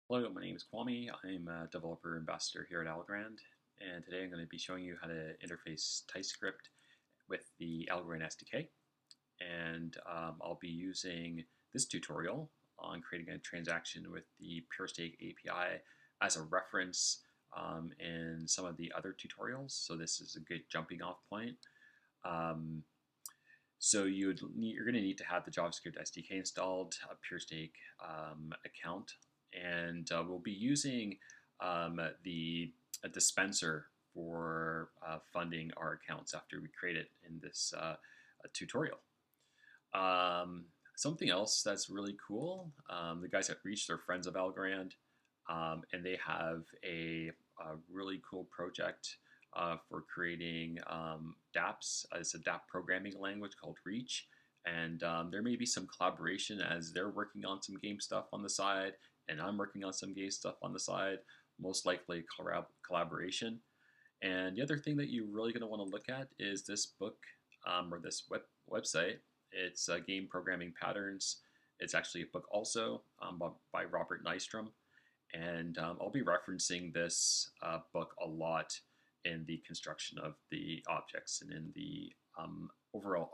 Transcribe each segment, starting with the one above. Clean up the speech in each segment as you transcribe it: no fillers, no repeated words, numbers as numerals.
Hello, my name is Kwame. I'm a developer ambassador here at Algorand, and today I'm going to be showing you how to interface TypeScript with the Algorand SDK. And I'll be using this tutorial on creating a transaction with the PureStake API as a reference in some of the other tutorials. So this is a good jumping off point. So you're going to need to have the JavaScript SDK installed, a PureStake account, and we'll be using the dispenser for funding our accounts after we create it in this tutorial. Something else that's really cool, the guys at Reach, they're friends of Algorand, and they have a really cool project for creating dApps. It's a dApp programming language called Reach, and there may be some collaboration as they're working on some game stuff on the side, and I'm working on some game stuff on the side, most likely collaboration. And the other thing that you're really going to want to look at is this book or this website. It's Game Programming Patterns. It's actually a book also by Robert Nystrom. And I'll be referencing this book a lot in the construction of the objects and in the overall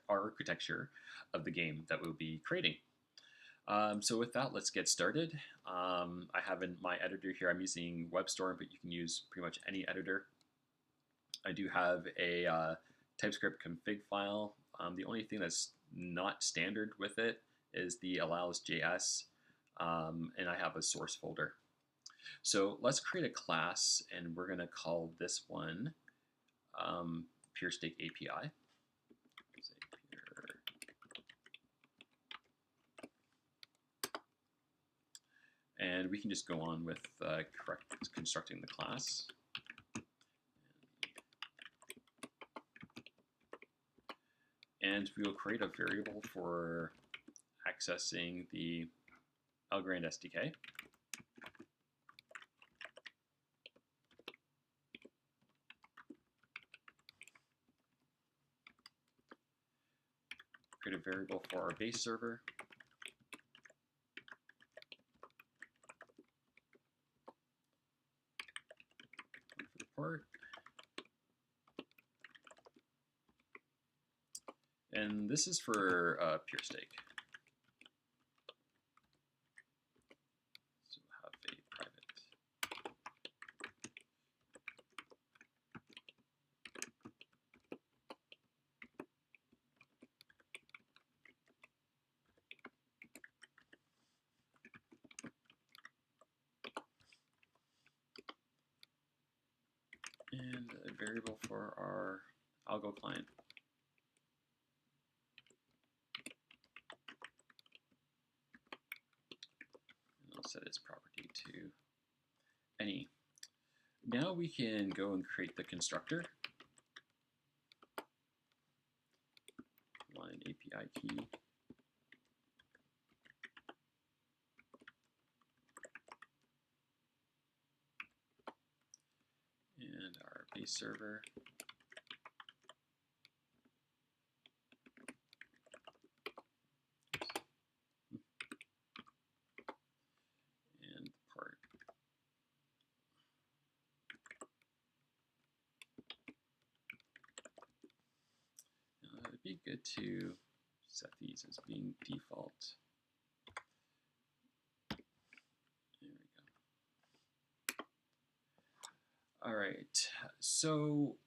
architecture of the game that we'll be creating. So with that, let's get started. I have in my editor here, I'm using WebStorm, but you can use pretty much any editor. I do have a TypeScript config file. The only thing that's not standard with it is the allows.js, and I have a source folder. So let's create a class, and we're going to call this one PureStake API. And we can just go on with constructing the class. And we will create a variable for accessing the Algorand SDK. Create a variable for our base server. For the port. And this is for PureStake. So we'll have a private. And a variable for our algo client. Set its property to any. Now we can go and create the constructor. Line API key. And our base server. It'd be good to set these as being default. There we go. All right, so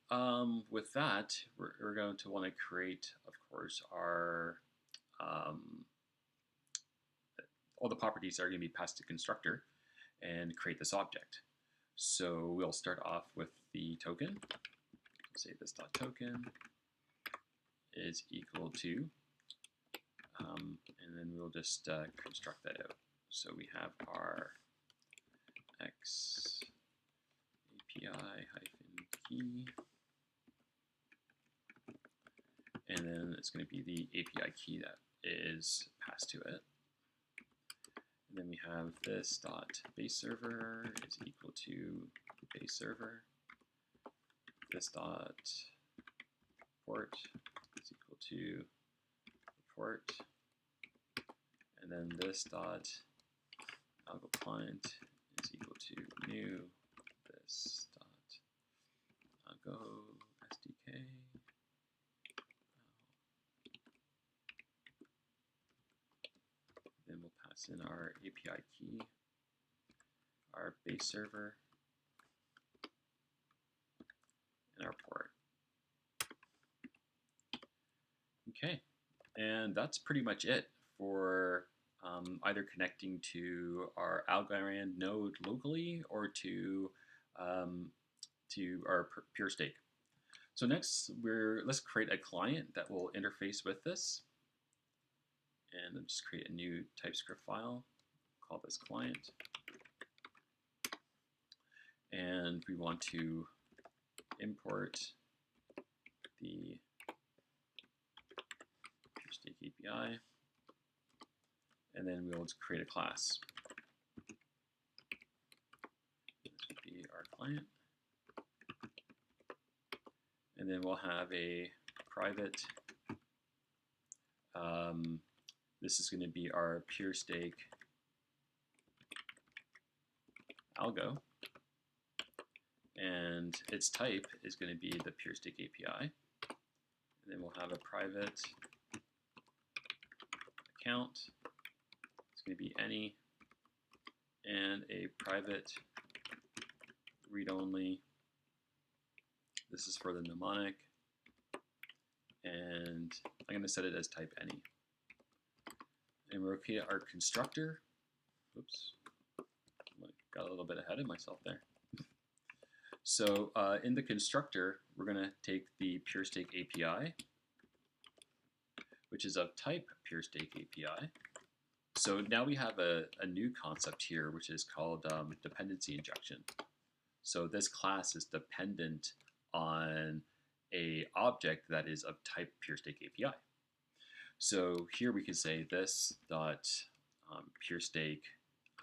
with that, we're going to want to create, of course, our all the properties are going to be passed to constructor and create this object. So we'll start off with the token. Say this dot token is equal to, and then we'll just construct that out. So we have our X API hyphen key, and then it's going to be the API key that is passed to it. And then we have this dot base server is equal to base server. This dot port is equal to port, and then this dot algo client is equal to new this dot go SDK. Then we'll pass in our API key, our base server, and our port. Okay, and that's pretty much it for either connecting to our Algorand node locally or to our PureStake. So next, let's create a client that will interface with this. And then just create a new TypeScript file, call this client. And we want to import the PureStake API. And then we'll just create a class. This would be our client. And then we'll have a private. This is going to be our PureStake algo. And its type is going to be the PureStake API. And then we'll have a private account. It's going to be any, and a private read-only. This is for the mnemonic, and I'm going to set it as type any. And we'll create our constructor. Oops, got a little bit ahead of myself there. So in the constructor, we're going to take the PureStake API, which is of type PureStake API. So now we have a new concept here, which is called Dependency Injection. So this class is dependent on a object that is of type PureStake API. So here we can say this dot PureStake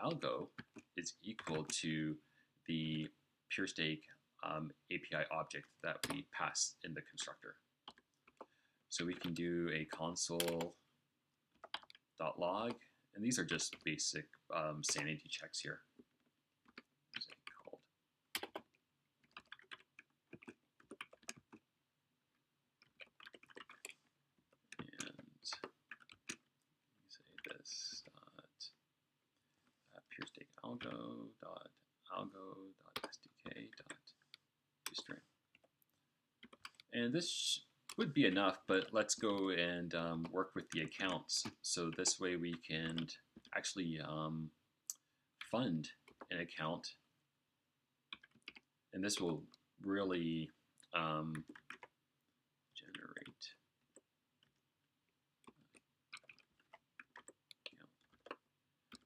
algo is equal to the PureStake API object that we pass in the constructor. So we can do a console.log, and these are just basic sanity checks here. Algo.SDK.toString. And this would be enough, but let's go and work with the accounts. So this way we can actually fund an account. And this will really generate.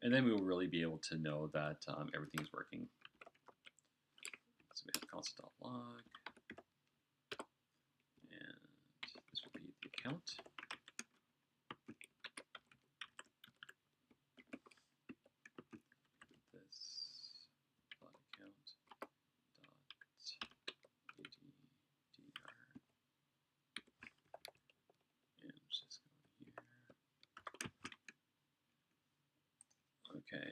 And then we will really be able to know that everything's working. So we have console.log, and this will be the account. This dot account dot addr, and just go here. Okay,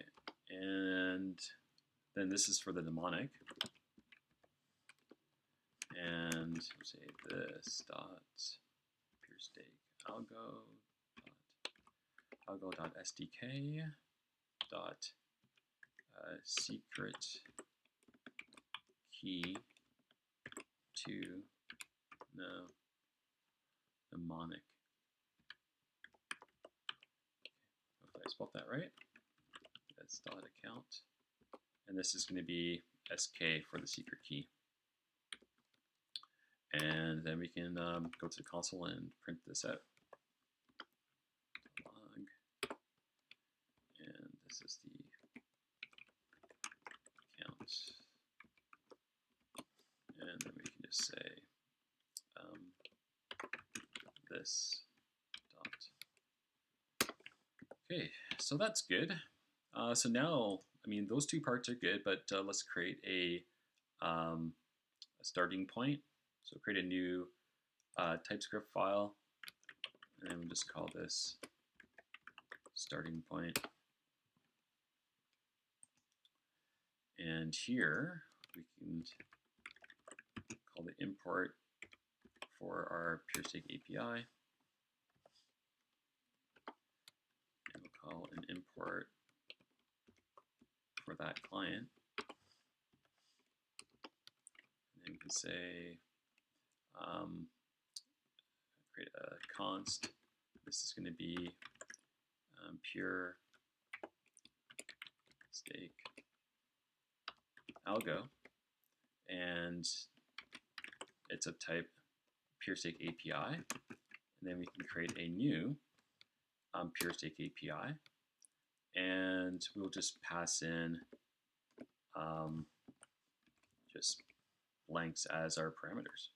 and then this is for the mnemonic. And we'll say this dot PureStake algo.SDK dot secret key to mnemonic. Hopefully I spelled that right. That's dot account, and this is going to be SK for the secret key. And then we can go to the console and print this out. Log, and this is the account. And then we can just say this dot. Okay, so that's good. So now, I mean, those two parts are good, but let's create a starting point. So create a new TypeScript file, and we'll just call this starting point. And here we can call the import for our PureStake API. And we'll call an import for that client. And then we can say, create a const. This is going to be pure stake algo, and it's of type PureStake API. And then we can create a new PureStake API, and we'll just pass in just blanks as our parameters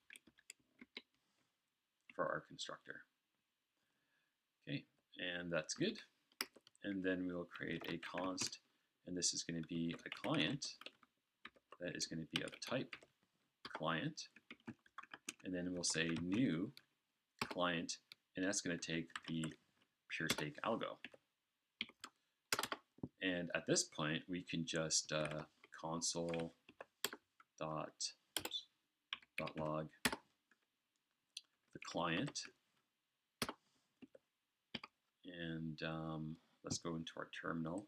for our constructor. Okay, and that's good. And then we'll create a const, and this is going to be a client that is going to be of type client. And then we'll say new client, and that's going to take the PureStake algo. And at this point, we can just console dot log the client, and let's go into our terminal.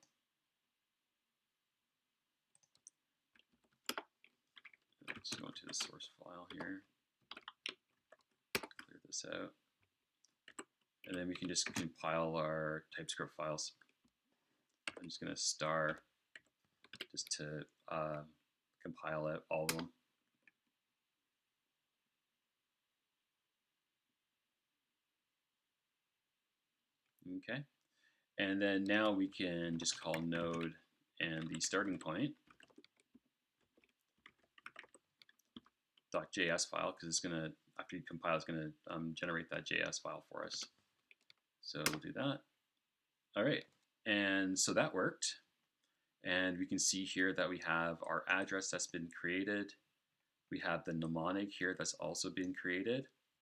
Let's go into the source file here, clear this out, and then we can just compile our TypeScript files. I'm just going to star just to compile out all of them. Okay, and then now we can just call node and the starting point .js file, because it's going to, after you compile, it's going to generate that JS file for us. So we'll do that. All right, and so that worked. And we can see here that we have our address that's been created. We have the mnemonic here that's also been created.